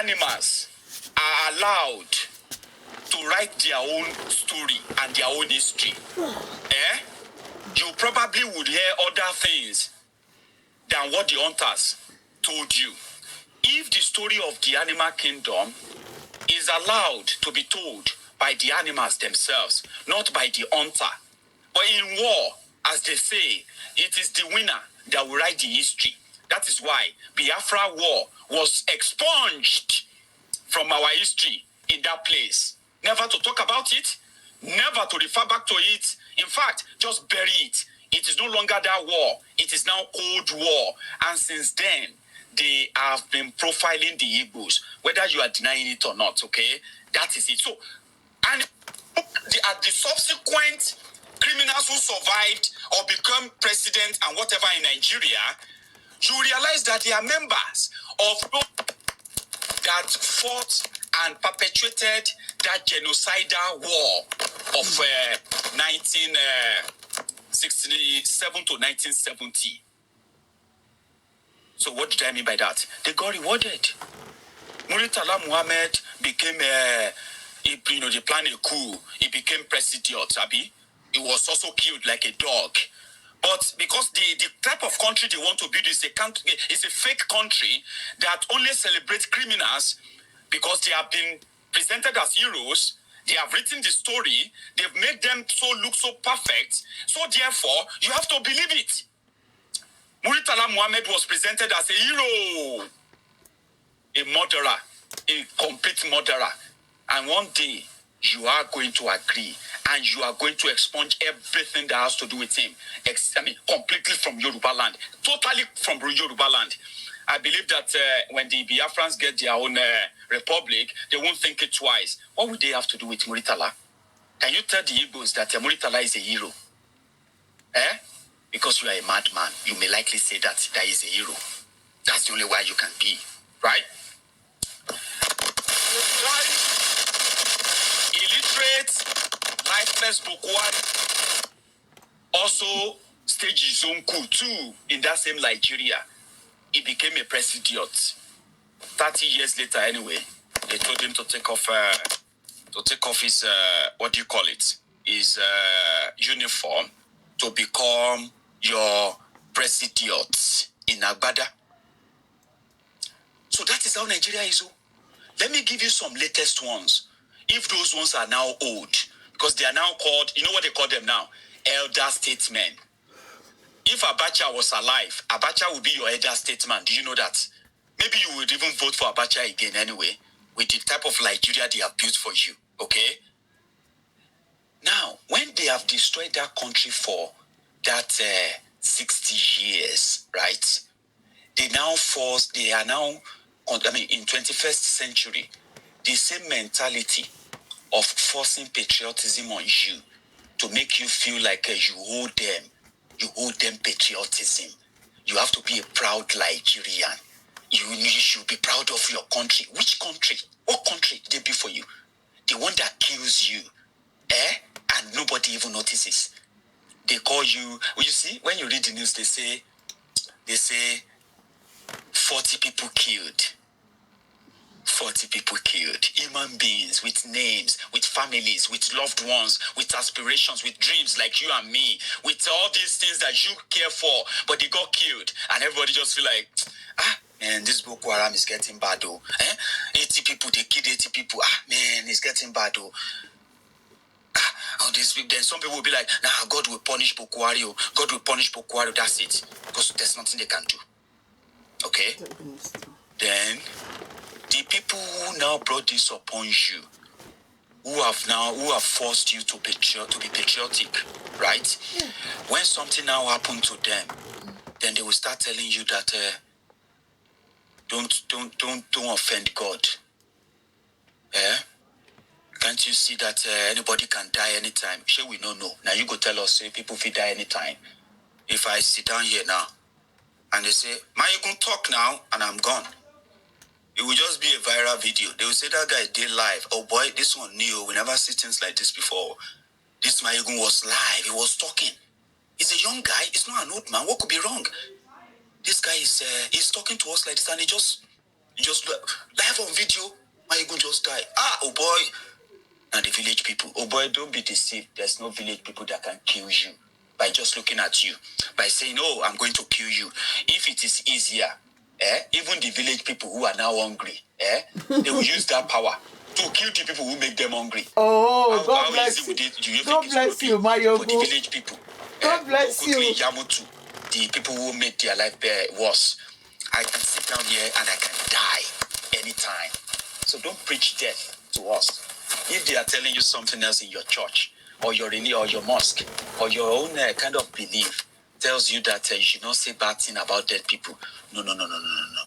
animals are allowed to write their own story and their own history, you probably would hear other things than what the hunters told you. If the story of the animal kingdom is allowed to be told by the animals themselves, not by the hunter. But in war, as they say, it is the winner that will write the history. That is why Biafra War was expunged from our history in that place. Never to talk about it, never to refer back to it. In fact, just bury it. It is no longer that war. It is now Cold War. And since then, they have been profiling the Igbos, whether you are denying it or not, okay? That is it. So, and the subsequent criminals who survived or become president and whatever in Nigeria, you realize that they are members of those that fought and perpetuated that genocidal war of 1967 to 1970. So what did I mean by that? They got rewarded. Muritala Muhammad became they planned a coup. He became president, Abi. He was also killed like a dog. But because the type of country they want to build is a fake country that only celebrates criminals because they have been presented as heroes. They have written the story. They've made them look so perfect. So therefore, you have to believe it. Muritala Muhammad was presented as a hero, a murderer, a complete murderer. And one day, you are going to agree and you are going to expunge everything that has to do with him. Completely from Yoruba land, totally from Yoruba land. I believe that when the Biafrans get their own republic, they won't think it twice. What would they have to do with Muritala? Can you tell the Igbos that Muritala is a hero? Because you are a madman, you may likely say that he is a hero. That's the only way you can be, right? Illiterate, lifeless Bokwari also staged his own coup too in that same Nigeria. He became a president. 30 years later, anyway, they told him to take off his his uniform to become your president in Agbada. So that is how Nigeria is. Let me give you some latest ones. If those ones are now old, because they are now called, you know what they call them now? Elder statesmen. If Abacha was alive, Abacha would be your elder statesman. Do you know that? Maybe you would even vote for Abacha again anyway, with the type of Nigeria they have built for you, okay? Now, when they have destroyed that country for that 60 years, right? They are now, in 21st century, the same mentality of forcing patriotism on you to make you feel like you owe them patriotism. You have to be a proud Nigerian. You should be proud of your country. Which country? What country did they be for you? The one that kills you, and nobody even notices. They call you, you see, when you read the news, they say 40 people killed. 40 people killed. Human beings with names, with families, with loved ones, with aspirations, with dreams like you and me, with all these things that you care for, but they got killed. And everybody just feel like, man, this Boko Haram is getting bad, though. 80 people, they killed 80 people. Man, it's getting bad, though. Then some people will be like, nah, God will punish Boko Haram. God will punish Boko Haram. That's it. Because there's nothing they can do. Okay? Then, the people who now brought this upon you, who have forced you to be patriotic, right? Yeah. When something now happened to them, then they will start telling you that don't offend God. Can't you see that anybody can die anytime? Sure, we don't know. Now you go tell us, say people will die anytime. If I sit down here now, and they say, man, you can talk now, and I'm gone. It will just be a viral video. They will say that guy did live. Oh boy, this one new. We never see things like this before. This Mayegun was live. He was talking. He's a young guy. He's not an old man. What could be wrong? This guy is he's talking to us like this, and he just live live on video, my ego just die. Oh boy. And the village people, oh boy, don't be deceived. There's no village people that can kill you by just looking at you, by saying, oh, I'm going to kill you. If it is easier, even the village people who are now hungry, they will use that power to kill the people who make them hungry. Oh, how, God how bless easy would it, do you God think bless it's you, going to be Mario. for the village people? God bless you. Yamutu, the people who make their life worse. I can sit down here and I can die anytime. So don't preach death to us. If they are telling you something else in your church, or your or your mosque, or your own kind of belief tells you that you should not say bad thing about dead people, no.